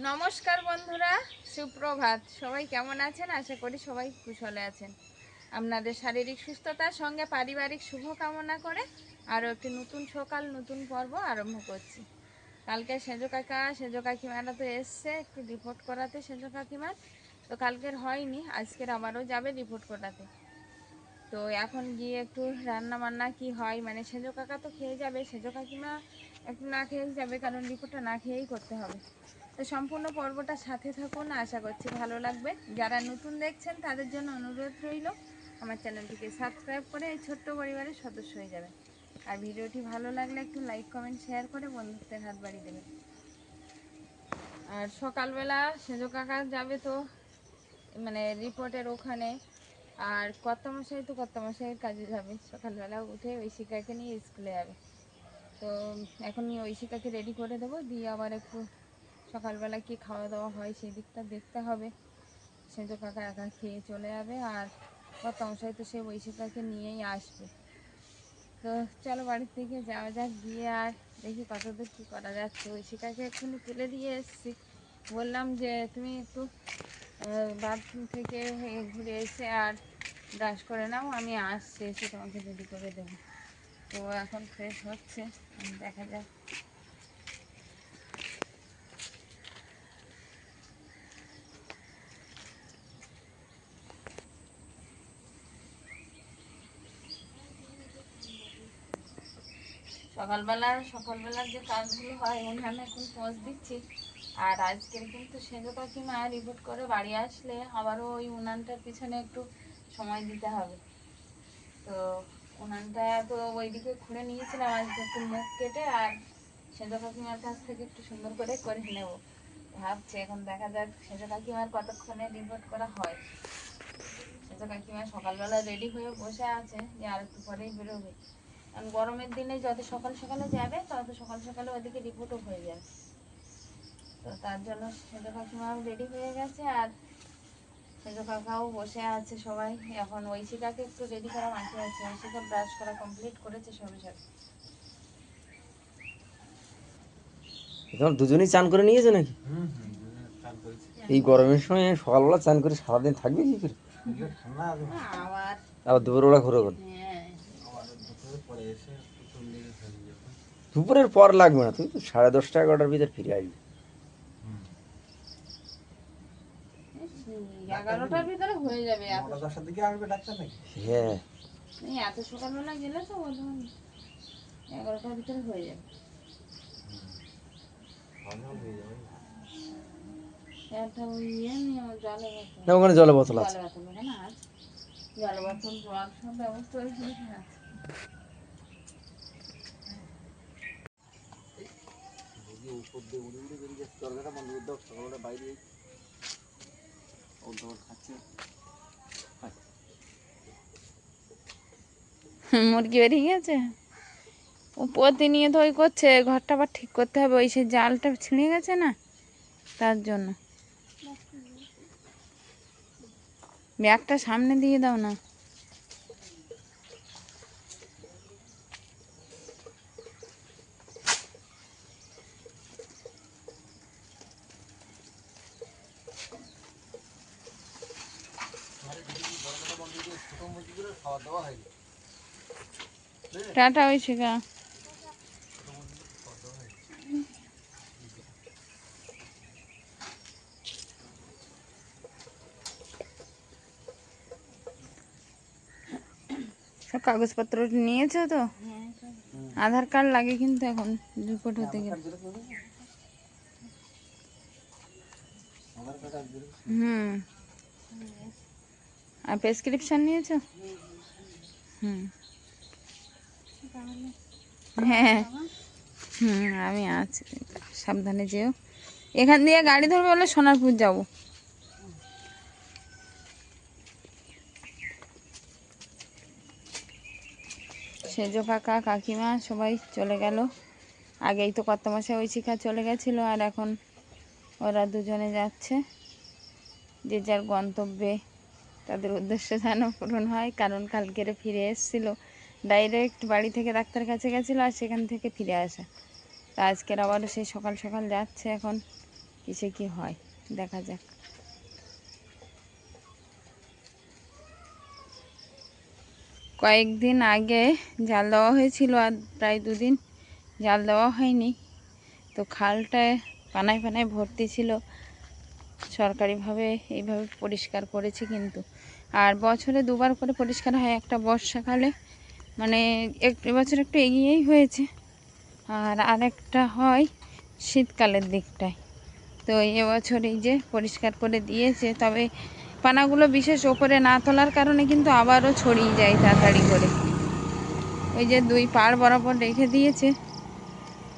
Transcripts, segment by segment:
নমস্কার বন্ধুরা, সুপ্রভাত। সবাই কেমন আছেন? আশা করি সবাই কুশলে আছেন। আপনাদের শারীরিক সুস্থতার সঙ্গে পারিবারিক শুভ কামনা করে আরও একটি নতুন সকাল, নতুন পর্ব আরম্ভ করছি। কালকে সেজো কাকা, সেজো কাকিমারা তো এসছে একটু রিপোর্ট করাতে। সেজো কাকিমার তো কালকের হয়নি, আজকের আবারও যাবে রিপোর্ট করাতে। তো এখন গিয়ে একটু রান্না বান্না কি হয়, মানে সেজো কাকা তো খেয়ে যাবে, সেজো কাকিমা একটু না খেয়েই যাবে, কারণ রিপোর্টটা না খেয়েই করতে হবে। তো সম্পূর্ণ পর্বটা সাথে থাকুন, আশা করছি ভালো লাগবে। যারা নতুন দেখছেন তাদের জন্য অনুরোধ রইল আমার চ্যানেলটিকে সাবস্ক্রাইব করে এই ছোট্ট পরিবারের সদস্য হয়ে যাবেন। আর ভিডিওটি ভালো লাগলে একটু লাইক কমেন্ট শেয়ার করে বন্ধুত্বের হাত বাড়িয়ে দেবেন। আর সকালবেলা সেজো কাকা যাবে তো মানে রিপোর্টের ওখানে, আর কর্তামশাই তো কর্তামশাইয়ের কাজে যাবে। সকালবেলা উঠে ঐশিকাকে নিয়ে স্কুলে যাবে। তো এখন নিয়ে ঐশিকাকে রেডি করে দেবো, দিয়ে আবার একটু সকালবেলা কি খাওয়া দাওয়া হয় সেই দিকটা দেখতে হবে। সেজো কাকা একা খেয়ে চলে যাবে, আর কর্তামশাই তো সে ঐশিকাকে নিয়েই আসবে। তো চলো বাড়ির থেকে যাওয়া যাক, গিয়ে আর দেখি কতদূর কী করা যাচ্ছে। ঐশিকাকে এক্ষুনি তুলে দিয়ে এসেছি, বললাম যে তুমি একটু বাথরুম থেকে ঘুরে এসে আর ব্রাশ করে নাও, আমি আসছি, এসে তোমাকে রেডি করে দেবো। তো এখন ফ্রেশ হচ্ছে, দেখা যাক। সকালবেলার যে কাজগুলো হয় উনানে এখন পোঁছ দিচ্ছি। আর আজকের কিন্তু সেজো কাকিমা রিপোর্ট করে বাড়ি আসলে আবারও ওই উনানটার পিছনে একটু সময় দিতে হবে। তো উনানটা তো ওইদিকে খুঁড়ে নিয়েছিলাম আজকে, একটু মুখ কেটে আর সেজো কাকিমার কাছ থেকে একটু সুন্দর করে নেব ভাবছি। এখন দেখা যাক সেজো কাকিমার কতক্ষণে রিপোর্ট করা হয়। সেজো কাকিমা সকালবেলা রেডি হয়ে বসে আছে যে আর একটু পরেই বেরোবে, কারণ গরমের দিনে যত সকাল সকালে যাবে তত সকাল সকালে ওদিকে রিপোর্টও হয়ে যাবে। তো তার জন্য সেজো কাকিমাও রেডি হয়ে গেছে, আর সেজো কাকাও বসে আছে। সবাই এখন ঐশিকাকে একটু রেডি করা বাকি আছে। ঐশিকা ব্রাশ করা কমপ্লিট করেছে সবে সবে। তোমার দুজনেই চান করে নিয়েছে নাকি? এই গরমের সময় সকালবেলা চান করে সারাদিন থাকবে কি করে? আবার দুপুরবেলা ঘুরে ঘুরে। দুপুরের পর লাগবে না, তুমি তো 10:30 11টার ভিতরে ফিরে আসবে। 11টার ভিতরে হয়ে যাবে। হ্যাঁ, এত সকালবেলা গেলে তো 11টার ভিতরে হয়ে যাবে। একটা ওই জলের বোতল, না ওখানে জলের বোতল আছে। জলের বোতল ওখানে আছে, জলের বোতল জল সব ব্যবস্থা ওইখানে আছে। মুরগি বেরিয়ে গেছে, ও প্রতিনিয়ত ওই করছে। ঘরটা আবার ঠিক করতে হবে, ওই সে জালটা ছিঁড়ে গেছে না, তার জন্য। ব্যাগটা সামনে দিয়ে দাও না। টাটা ঐশিকা। সব কাগজপত্র নিয়েছো তো? আধার কার্ড লাগে কিন্তু এখন রিপোর্ট হতে গেলে। হুম, আর প্রেসক্রিপশন নিয়েছো? হুম, হ্যাঁ হুম, আমি আছি, সাবধানে যেও। এখান দিয়ে গাড়ি ধরবে বলে সোনারপুর যাবো। সেজো কাকা কাকিমা সবাই চলে গেল। আগেই তো কত মাসে ঐশিকা চলে গেছিলো, আর এখন ওরা দুজনে যাচ্ছে যে যার গন্তব্যে। তাদের উদ্দেশ্য যেন পূরণ হয়, কারণ কালকেরে ফিরে এসেছিল ডাইরেক্ট বাড়ি থেকে, ডাক্তার কাছে গেছিলো আর সেখান থেকে ফিরে আসা। তা আজকের আবারও সেই সকাল সকাল যাচ্ছে। এখন কিসে কি হয় দেখা যাক। কয়েকদিন আগে জাল দেওয়া হয়েছিল, আর প্রায় 2 দিন জাল দেওয়া হয়নি। তো খালটায় পানায় পানায় ভর্তি ছিল। সরকারিভাবে এইভাবে পরিষ্কার করেছে কিন্তু, আর বছরে 2বার করে পরিষ্কার হয়, একটা বর্ষাকালে মানে এবছর একটু এগিয়েই হয়েছে, আর আরেকটা হয় শীতকালের দিকটায়। তো এবছর এই যে পরিষ্কার করে দিয়েছে, তবে পানাগুলো বিশেষ ওপরে না তোলার কারণে কিন্তু আবারও ছড়িয়ে যায় তাড়াতাড়ি করে। ওই যে 2 পাড় বরাবর রেখে দিয়েছে।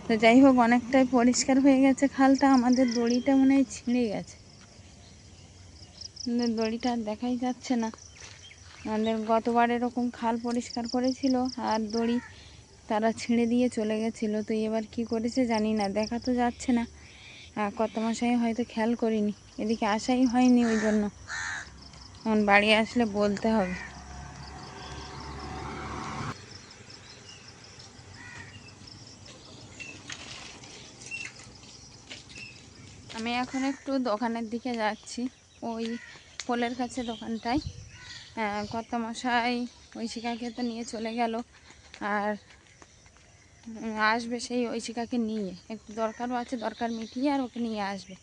তো যাই হোক, অনেকটাই পরিষ্কার হয়ে গেছে খালটা। আমাদের দড়িটা মনে হয় ছিঁড়ে গেছে, আমাদের দড়িটা আর দেখাই যাচ্ছে না। আমাদের গতবার এরকম খাল পরিষ্কার করেছিল, আর দড়ি তারা ছিঁড়ে দিয়ে চলে গেছিলো। তো এবার কি করেছে জানি না, দেখা তো যাচ্ছে না। কত মাসায় হয়তো খেয়াল করিনি, এদিকে আসাই হয়নি, ওই জন্য এখন বাড়ি আসলে বলতে হবে। আমি এখন একটু দোকানের দিকে যাচ্ছি, ওই পোলের কাছে দোকানটায়। কর্তামশাই ঐশিকাকে তো নিয়ে চলে গেল, আর আসবে সেই ঐশিকাকে নিয়ে, একটু দরকারও আছে, দরকার মিটিয়ে আর ওকে নিয়ে আসবে।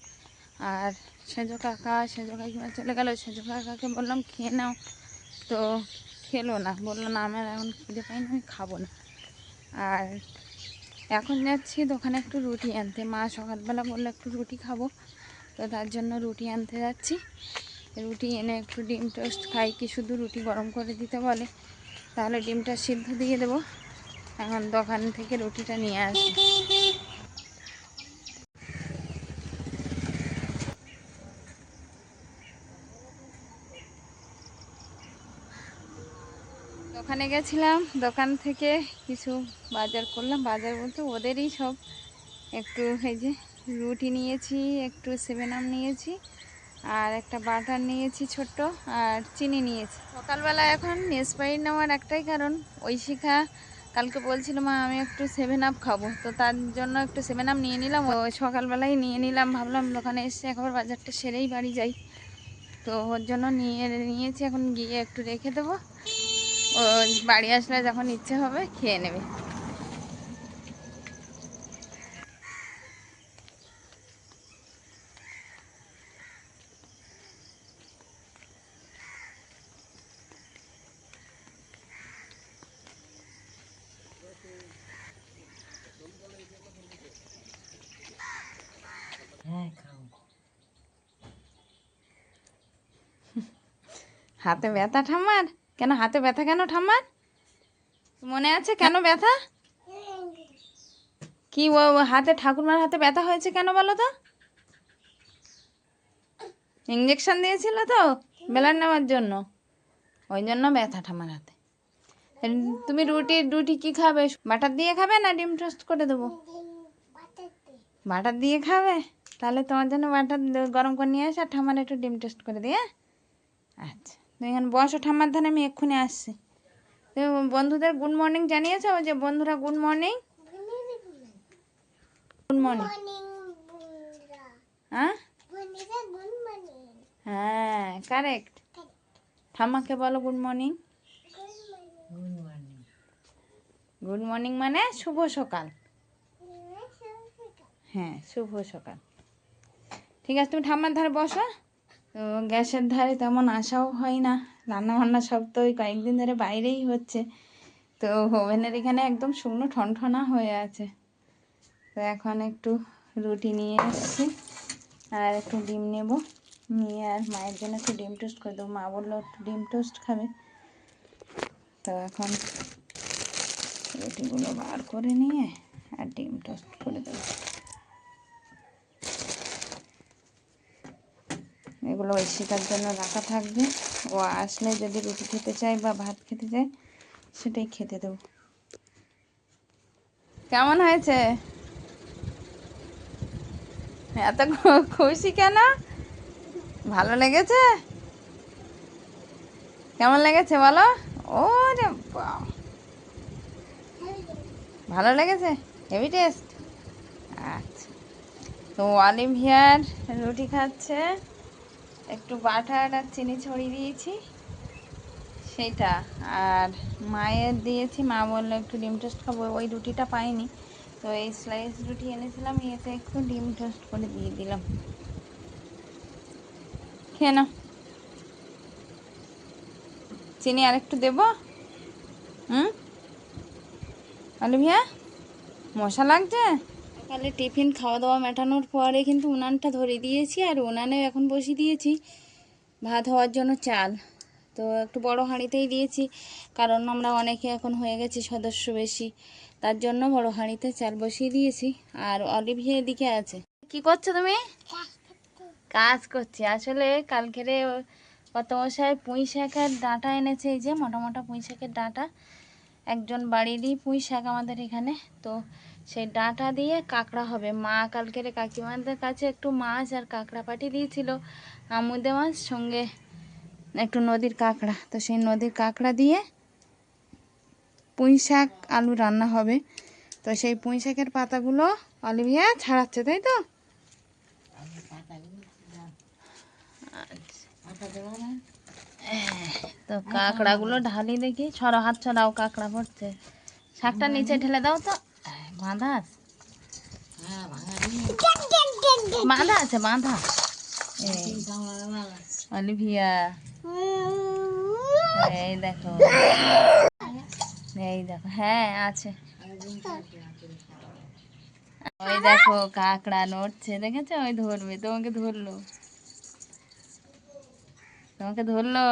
আর সেজো কাকিমা চলে গেল। সেজো কাকাকে বললাম খেয়ে নাও, তো খেলো না, বললো না আমার এখন খিদে পাইনি, আমি খাবো না। আর এখন যাচ্ছি দোকানে একটু রুটি আনতে। মা সকালবেলা বললো একটু রুটি খাবো, তো তার জন্য রুটি আনতে যাচ্ছি। রুটি এনে একটু ডিম টোস্ট খাই, কি শুধু রুটি গরম করে দিতে বলে, তাহলে ডিমটা সিদ্ধ দিয়ে দেবো। এখন দোকান থেকে রুটিটা নিয়ে আসি। দোকানে গেছিলাম, দোকান থেকে কিছু বাজার করলাম। বাজার বলতে ওদেরই সব, একটু এই যে রুটি নিয়েছি, একটু 7 আপ নিয়েছি, আর একটা বাটার নিয়েছি ছোট্ট, আর চিনি নিয়েছি। সকালবেলা এখন স্প্রাইট নেওয়ার একটাই কারণ, ঐশিকা কালকে বলছিল মা আমি একটু 7 আপ খাবো, তো তার জন্য একটু 7 আপ নিয়ে নিলাম। ওই সকালবেলায় নিয়ে নিলাম, ভাবলাম দোকানে এসে একবার বাজারটা সেরেই বাড়ি যাই, তো ওর জন্য নিয়েছি। এখন গিয়ে একটু রেখে দেবো, ও বাড়ি আসলে যখন ইচ্ছে হবে খেয়ে নেবে। হাতে ব্যথা ঠাম্মার? কেন হাতে ব্যথা কেন ঠাম্মার? মনে আছে কেন ব্যথা? কি ও হাতে, ঠাকুরমার হাতে ব্যথা হয়েছে কেন বলো তো? ইঞ্জেকশন দিয়েছিল তো ব্লাড নেওয়ার জন্য, ওই জন্য ব্যথা ঠাম্মার হাতে। তুমি রুটি কি খাবে? বাটার দিয়ে খাবে না ডিম টোস্ট করে দেবো? বাটার দিয়ে খাবে? তাহলে তোমার জন্য বাটার গরম করে নিয়ে আসে, আর ঠাম্মার একটু ডিম টোস্ট করে দিয়ে। আচ্ছা তুমি এখানে বসো ঠাম্মার ধানে, আমি এক্ষুনি আসছি। তুমি বন্ধুদের গুড মর্নিং জানিয়েছো? যে বন্ধুরা গুড মর্নিং, গুড মর্নিং। হ্যাঁ হ্যাঁ কারেক্ট। ঠাম্মাকে বলো গুড মর্নিং। গুড মর্নিং মানে শুভ সকাল। হ্যাঁ শুভ সকাল। ঠিক আছে তুমি ঠাম্মার ধারে বসো। তো গ্যাসের ধারে তেমন আসাও হয় না, রান্নাবান্না সব তো ওই কয়েকদিন ধরে বাইরেই হচ্ছে। তো ওভেনের এখানে একদম শুকনো ঠনঠনা হয়ে আছে। তো এখন একটু রুটি নিয়ে এসেছি, আর একটু ডিম নেব, নিয়ে আর মায়ের জন্য একটু ডিম টোস্ট করে দেবো। মা বললো একটু ডিম টোস্ট খাবে। তো এখন রুটিগুলো বার করে নিয়ে আর ডিম টোস্ট করে দেবো। এগুলো ঐশিকার জন্য রাখা থাকবে, ও আসলে যদি রুটি খেতে চায় বা ভাত খেতে চায় সেটাই খেতে দেবো। কেমন হয়েছে? এত খুশি কেন? ভালো লেগেছে? কেমন লেগেছে বলো? ও রে বাবা, ভালো লেগেছে, হেভি টেস্ট। আচ্ছা তো অলিভিয়ার রুটি খাচ্ছে, একটু বাটার আর চিনি ছড়িয়ে দিয়েছি সেটা, আর মায়ের দিয়েছি, মা বললো একটু ডিম টোস্ট খাবো, ওই রুটিটা পাইনি তো এই স্লাইস রুটি এনেছিলাম, এতে একটু ডিম টোস্ট করে দিয়ে দিলাম। খেয়ে নাও। চিনি আর একটু দেবো? অলিভিয়া, মশা লাগছে? সকালে টিফিন খাওয়া দাওয়া মেটানোর পরে কিন্তু উনানটা ধরিয়ে দিয়েছি, আর উনানে এখন বসিয়ে দিয়েছি ভাত হওয়ার জন্য চাল। তো একটু বড় হাঁড়িতেই দিয়েছি, কারণ আমরা অনেকে এখন হয়ে গেছি সদস্য বেশি, তার জন্য বড় হাঁড়িতে চাল বসিয়ে দিয়েছি। আর অলিভিয়া এদিকে আছে। কি করছো তুমি? কাজ করছি। আসলে কালকেরে কত মশাই পুঁই শাকের ডাঁটা এনেছে, এই যে মোটা মোটা পুঁই শাকের ডাঁটা, একজন বাড়িরই পুঁই শাক আমাদের এখানে, তো সেই ডাঁটা দিয়ে কাঁকড়া হবে। মা কালকের কাকিমাদের কাছে একটু মাছ আর কাঁকড়া পাঠিয়ে দিয়েছিল, আমুদে মাছ সঙ্গে একটু নদীর কাঁকড়া, তো সেই নদীর কাঁকড়া দিয়ে পুঁই শাক আলু রান্না হবে। তো সেই পুঁই শাকের পাতাগুলো অলিভিয়া ছাড়াচ্ছে, তাই তো? তো কাঁকড়াগুলো ঢালি দেখি, ছড়া হাত ছড়াও, কাঁকড়া পড়ছে। শাকটা নিচে ঢেলে দাও তো। বাঁধা আছে, বাঁধা আছে, বাঁধা। অলিভিয়া এই দেখো, এই দেখো, হ্যাঁ আছে। ওই দেখো কাঁকড়া নড়ছে, দেখেছো? ওই ধরবে, তোমাকে ধরলো, তোমাকে ধরলো।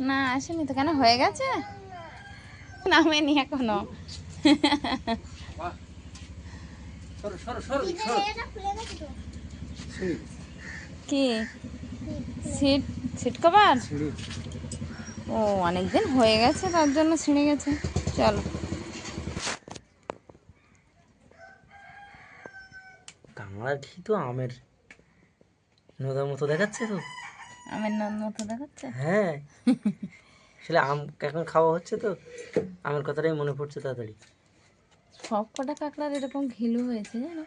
না আসেনি তো, কেন হয়ে গেছে? নামেনি এখনো। কি সিট? Seat cover? ও অনেকদিন হয়ে গেছে, তার জন্য ছিঁড়ে গেছে। চলো। কামড়ার ঘি তো আমের নোদার মতো দেখাচ্ছে তো। আমের মতো দেখাচ্ছে? হ্যাঁ, আসলে আম এখন খাওয়া হচ্ছে তো, আমের কথাটাই মনে পড়ছে তাড়াতাড়ি। সব কটা কাঁকড়ার এরকম ঘিলু হয়েছে জানো।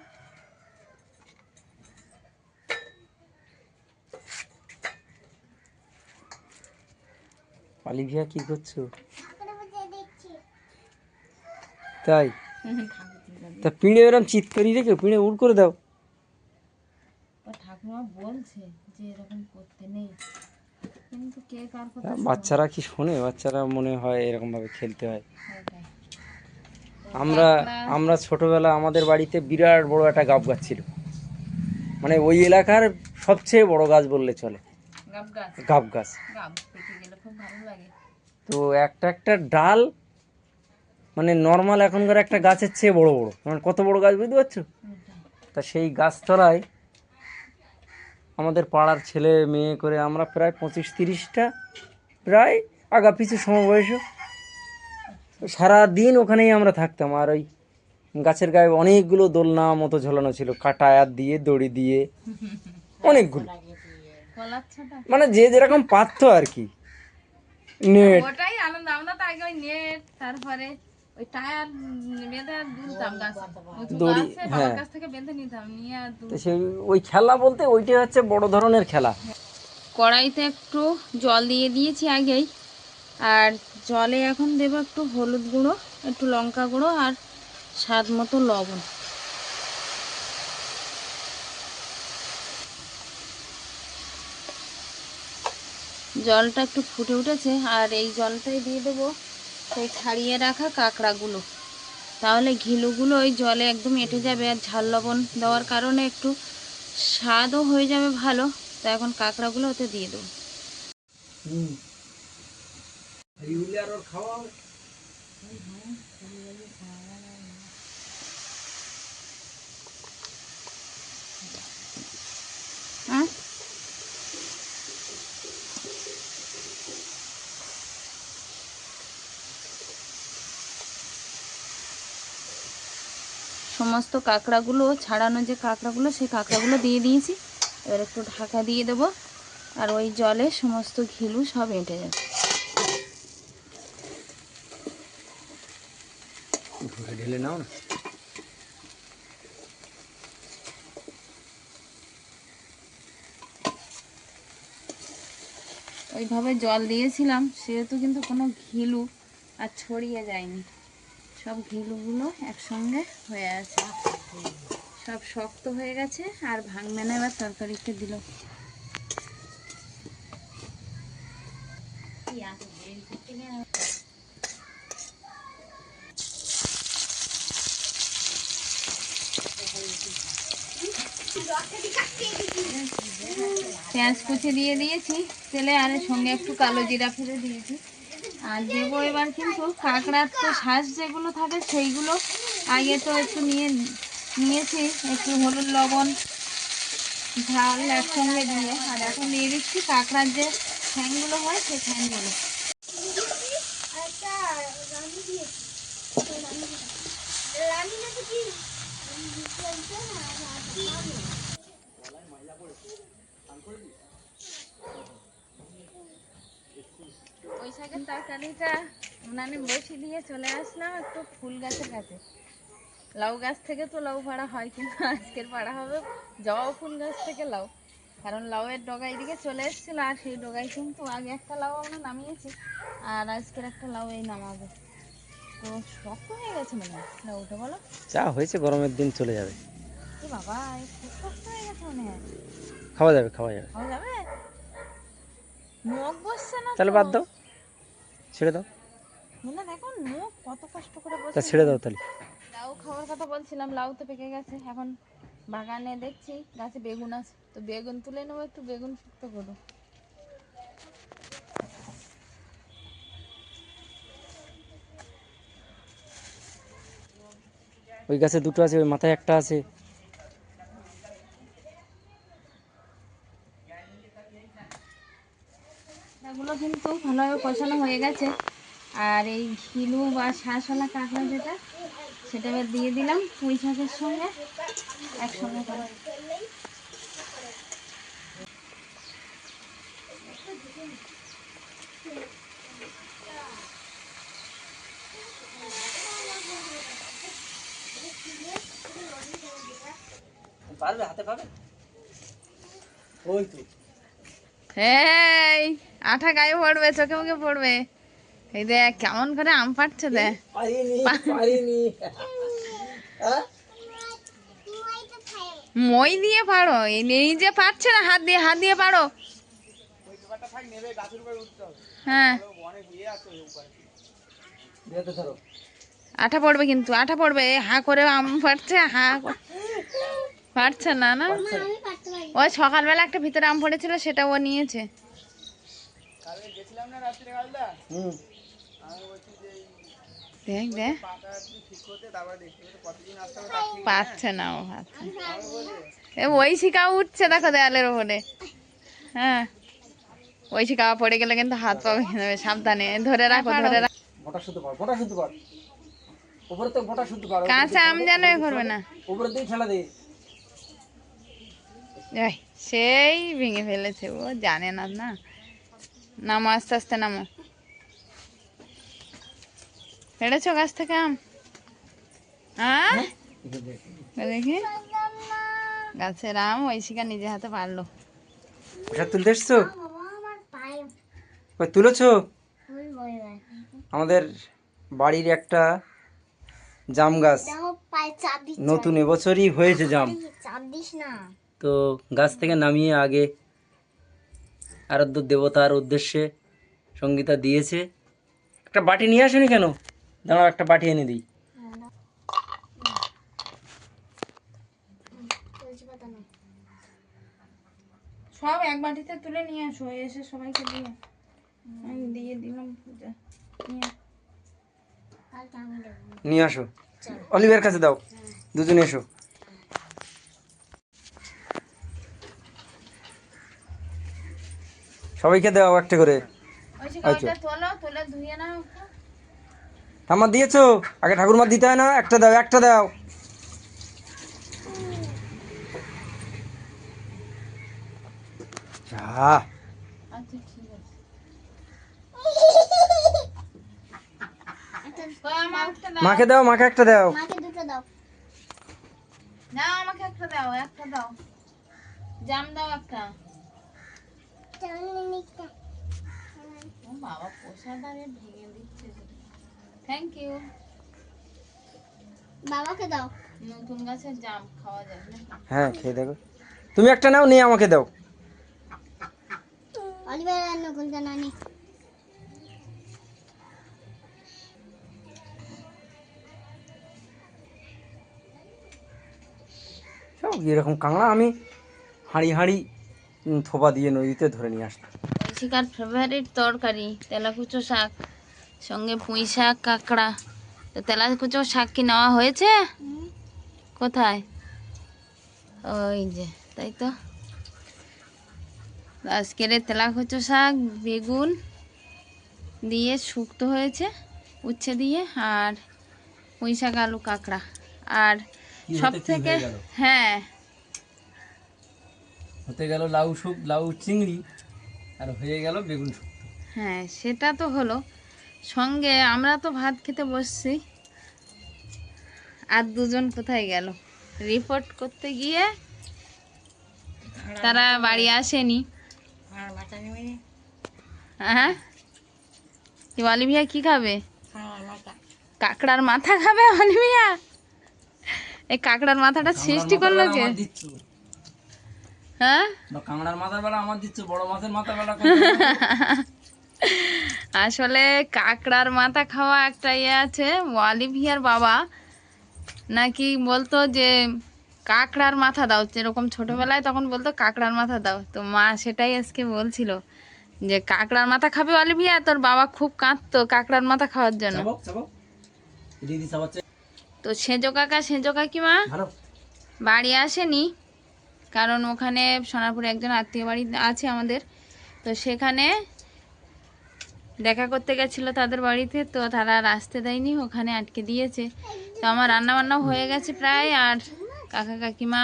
অলিভিয়া কি করছো? তাই? তা পিঁড়ে এরকম চিৎ করি রেখে পিঁড়ে উড় করে দাও। ঠাকুমা বলছে যে এরকম করতে নেই, কিন্তু কে কার কথা বাচ্চারা কি শোনে? বাচ্চারা মনে হয় এরকম ভাবে খেলতে হয়। আমরা আমরা ছোটবেলা আমাদের বাড়িতে বিরাট বড় একটা গাব গাছ ছিল, মানে ওই এলাকার সবচেয়ে বড় গাছ বললে চলে, গাব গাছ। তো একটা একটা ডাল মানে নর্মাল এখনকার একটা গাছের চেয়ে বড় বড়, মানে কত বড় গাছ বুঝতে পারছো? তা সেই গাছতলায় আমাদের পাড়ার ছেলে মেয়ে করে আমরা প্রায় 25-30টা, প্রায় আগা পিছু সমবয়স, সারাদিন ওখানেই আমরা থাকতাম। আর ওই গাছের গায়ে অনেকগুলো দোলনা মতো ঝোলানো ছিল, কাটায়ার দিয়ে, দড়ি দিয়ে, অনেকগুলো, মানে যে যেরকম পারত আর কি। নেট, ওটাই আনন্দ। আমরা তো আগে ওই নেট, তারপরে ওই টায়ার বেঁধে দুলতাম গাছে, দড়ি, হ্যাঁ, বাবার কাছ থেকে বেঁধে নিতাম, নিয়ে আর তো সেই ওই খেলা বলতে ওইটাই হচ্ছে বড় ধরনের খেলা। কড়াইতে একটু জল দিয়ে দিয়েছি আগেই, আর জলে এখন দেবো একটু হলুদ গুঁড়ো, একটু লঙ্কা গুঁড়ো, আর স্বাদ মতো লবণ। জলটা একটু ফুটে উঠেছে, আর এই জলটাই দিয়ে দেবো সেই ছাড়িয়ে রাখা কাঁকড়াগুলো, তাহলে ঘিলুগুলো ওই জলে একদম এঁটে যাবে, আর ঝাল লবণ দেওয়ার কারণে একটু স্বাদও হয়ে যাবে ভালো। তো এখন কাঁকড়াগুলো ওতে দিয়ে দেবো। হ্যাঁ, সমস্ত কাঁকড়াগুলো ছাড়ানো, যে কাঁকড়াগুলো, সেই কাঁকড়াগুলো দিয়ে দিয়েছি। এবার একটু ঢাকা দিয়ে দেবো, আর ওই জলে সমস্ত ঘিলু সব এঁটে যাবে। ঢেলে নাও না। ওইভাবে জল দিয়েছিলাম সেহেতু কিন্তু কোনো ঘিলু আর ছড়িয়ে যায়নি, সব ঘিলুগুলো একসঙ্গে হয়ে আছে, সব শক্ত হয়ে গেছে আর ভাঙবে না। এবার তরকারিতে দিল পেঁয়াজ কুচি দিয়ে দিয়েছি তেলে, আর এর সঙ্গে একটু কালো জিরা ফেলে দিয়েছি। আর দেবো এবার কিন্তু কাঁকড়ার তো শ্বাস যেগুলো থাকে সেইগুলো আগে তো একটু নিয়েছি, একটু হলুদ লবণ ঝাল একসঙ্গে দিয়ে, আর এখন দিয়ে দিচ্ছি কাঁকড়ার যে ঠ্যাংগুলো হয় সেই ঠ্যাংগুলো। ওই শাকের তরকারিটা উনানে বসিয়ে দিয়ে চলে আসলাম একটু ফুল গাছের কাছে। লাউ গাছ থেকে তো লাউ পাড়া হয়, কিন্তু আজকের পাড়া হবে জবা ফুল গাছ থেকে লাউ, কারণ লাউয়ের ডগায় দিকে চলে এসেছিল, আর সেই ডগায় কিন্তু আগে একটা লাউ আমরা নামিয়েছি, আর আজকের একটা লাউ এই নামাবো। তো শক্ত হয়ে গেছে মনে হয় লাউটা, বলো? যা হয়েছে গরমের দিন চলে যাবে, এ বাবা, এই খুব শক্ত হয়ে গেছে মনে হয়। খাওয়া যাবে খাওয়া যাবে। খাওয়া যাবে? মুখ বসছে না তাহলে তো। বাদ দাও, ছেড়ে দাও। না দেখো মুখ কত কষ্ট করে তা বসে। ছেড়ে দাও তাহলে। লাউ খাওয়ার কথা বলছিলাম, লাউ তো পেকে গেছে। এখন বাগানে দেখছি গাছে বেগুন আছে, তো বেগুন তুলে নেবো, একটু বেগুন শুক্তো করবো। ওই গাছে দুটো আছে, ওই মাথায় একটা আছে। এগুলো কিন্তু ভালোভাবে কষানো হয়ে গেছে, আর এই ঘিলু বা শাঁসওয়ালা কাঁকড়া যেটা, সেটা এবার দিয়ে দিলাম পুঁই শাকের সঙ্গে একসঙ্গে করে। পারবে, হাতে পাবে। ওই তো এই আঠা গায়ে পড়বে, চোখে মুখে পড়বে। এই দেখ কেমন করে আম পাড়ছে, দেখ। পারিনি পারিনি। মই দিয়ে পারো, এই যে পারছে না, হাত দিয়ে পারো। হ্যাঁ আঠা পড়বে, কিন্তু আঠা পড়বে। হা করে আম পাড়ছে, পারছে না না। ওই সকালবেলা একটা ভিতরে আম পড়েছিল, সেটা ও নিয়েছে। দেখ দেখ পারছে না, ও ওই শিকা উঠছে দেখো দেয়ালের ওপরে। হ্যাঁ ওই শিকা পড়ে গেলে কিন্তু হাত পা ভেঙে যাবে, সাবধানে ধরে রাখো, ধরে রাখো। কাঁচা আম যেন এ করবে না। এই, সেই ভেঙে ফেলেছে, ও জানে না না। নামো আস্তে আস্তে নামো। পেড়েছো গাছ থেকে আম? হ্যাঁ দেখি গাছের আম ঐশিকা নিজে হাতে পারলো। তুলতে এসছো? তুলেছো? আমাদের বাড়ির একটা জাম গাছ, নতুন এবছরই হয়েছে জাম, তো গাছ থেকে নামিয়ে আগে আরাধ্য দেবতার উদ্দেশ্যে সঙ্গীতা দিয়েছে। একটা বাটি নিয়ে আসেনি কেন? দাঁড়াও, একটা বাটি এনে দিই। সব এক বাটিতে তুলে নিয়ে আসো, এসে সবাইকে দিয়ে আমি দিয়ে দিলাম। নিয়ে আসো, অলিভের কাছে দাও, দুজনে এসো। সবাইকে দাও একটা করে। ঠাম্মা দিয়েছো? আগে ঠাকুরমা দিতে হয় না? একটা দাও, একটা দাও। যা আচ্ছা ঠিক আছে। মাকে দাও, মাকে একটা দাও। মাকে দুটো দাও। না আমাকে একটা দাও, একটা দাও। জাম দাও একটা। ও বাবা প্রসাদারে ভেঙে দিচ্ছে। Thank you. বাবাকে দাও। নতুন গাছের জাম খাওয়া যায় না? হ্যাঁ খেয়ে দেখো। তুমি একটা নাও, নিয়ে আমাকে দাও। অলিভার আর নকুলটা নানি। সব এরকম কাঁকড়া আমি হাঁড়ি হাঁড়ি থোপা দিয়ে নদীতে ধরে নিয়ে আসতাম। ঐশিকার ফেভারিট তরকারি তেলাকুচো শাক, সঙ্গে পুঁই শাক, কাঁকড়া। তো তেলাকুচো শাক কি নেওয়া হয়েছে? কোথায়? ওই যে, তাই তো। আজকের তেলাকুচো শাক বেগুন দিয়ে শুক্তো হয়েছে, উচ্ছে দিয়ে, আর পুঁই শাক, আলু, কাঁকড়া। আর সব থেকে হ্যাঁ হতে গেল লাউ লাউ চিংড়ি, আর হয়ে গেল বেগুন শুক্তো। হ্যাঁ সেটা তো হলো। সঙ্গে আমরা তো ভাত খেতে বসছি, আর দুজন কোথায় গেল? রিপোর্ট করতে গিয়ে তারা বাড়ি আসেনি। হ্যাঁ কি অলিভিয়া কি খাবে? কাঁকড়ার মাথা খাবে অলিভিয়া? এই কাঁকড়ার মাথাটা সৃষ্টি করলো কে? হ্যাঁ কাঁকড়ার মাথার বেলা আমার দিচ্ছ, বড় মাছের মাথার বেলা আসলে কাঁকড়ার মাথা খাওয়া একটা ইয়ে আছে। অলিভিয়ার বাবা নাকি বলতো যে কাঁকড়ার মাথা দাও, যেরকম ছোটবেলায় তখন বলতো কাঁকড়ার মাথা দাও। তো মা সেটাই আজকে বলছিল যে কাঁকড়ার মাথা খাবে অলিভিয়া। তোর বাবা খুব কাঁদতো কাঁকড়ার মাথা খাওয়ার জন্য। তো সেজো কাকা সেজো কাকিমা বাড়ি আসেনি, কারণ ওখানে সোনারপুরে একজন আত্মীয় বাড়ি আছে আমাদের। তো সেখানে দেখা করতে গেছিলো তাদের বাড়িতে, তো তারা আর আসতে দেয়নি, ওখানে আটকে দিয়েছে। তো আমার রান্না বান্নাও হয়ে গেছে প্রায়। আর কাকা কাকিমা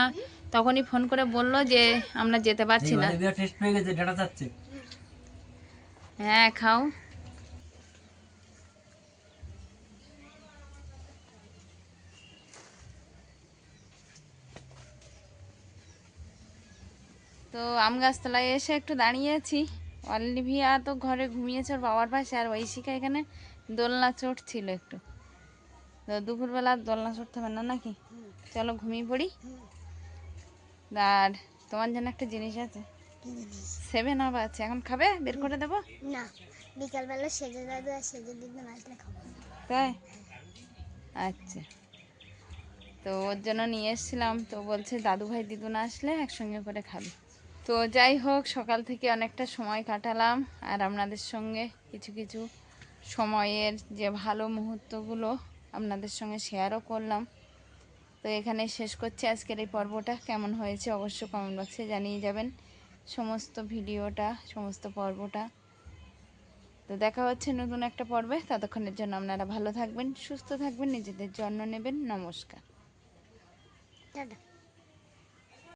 তখনই ফোন করে বলল যে আমরা যেতে পারছি না। হ্যাঁ খাও। তো আম গাছতলায় এসে একটু দাঁড়িয়েছি। অলিভিয়া তো ঘরে ঘুমিয়েছে ওর বাবার পাশে, আর ঐশিকা এখানে দোলনা চড়ছিল একটু। তো দুপুরবেলা দোলনা চড়তে হবে না নাকি? চলো ঘুমিয়ে পড়ি। আর তোমার জন্য একটা জিনিস আছে, 7 আপ আছে, এখন খাবে? বের করে দেবো? না, বিকালবেলা সেজে দাদু আর সেজে দিদি আসলে খাবো। তাই আচ্ছা, তো ওর জন্য নিয়ে এসেছিলাম। তো বলছে দাদু ভাই দিদু না আসলে একসঙ্গে করে খাবি। তো যাই হোক, সকাল থেকে অনেকটা সময় কাটালাম, আর আপনাদের সঙ্গে কিছু কিছু সময়ের যে ভালো মুহূর্তগুলো আপনাদের সঙ্গে শেয়ারও করলাম। তো এখানে শেষ করছি আজকের এই পর্বটা। কেমন হয়েছে অবশ্য কমেন্ট বক্সে জানিয়ে যাবেন সমস্ত ভিডিওটা, সমস্ত পর্বটা। তো দেখা হচ্ছে নতুন একটা পর্বে। ততক্ষণের জন্য আপনারা ভালো থাকবেন, সুস্থ থাকবেন, নিজেদের যত্ন নেবেন। নমস্কার। টাটা।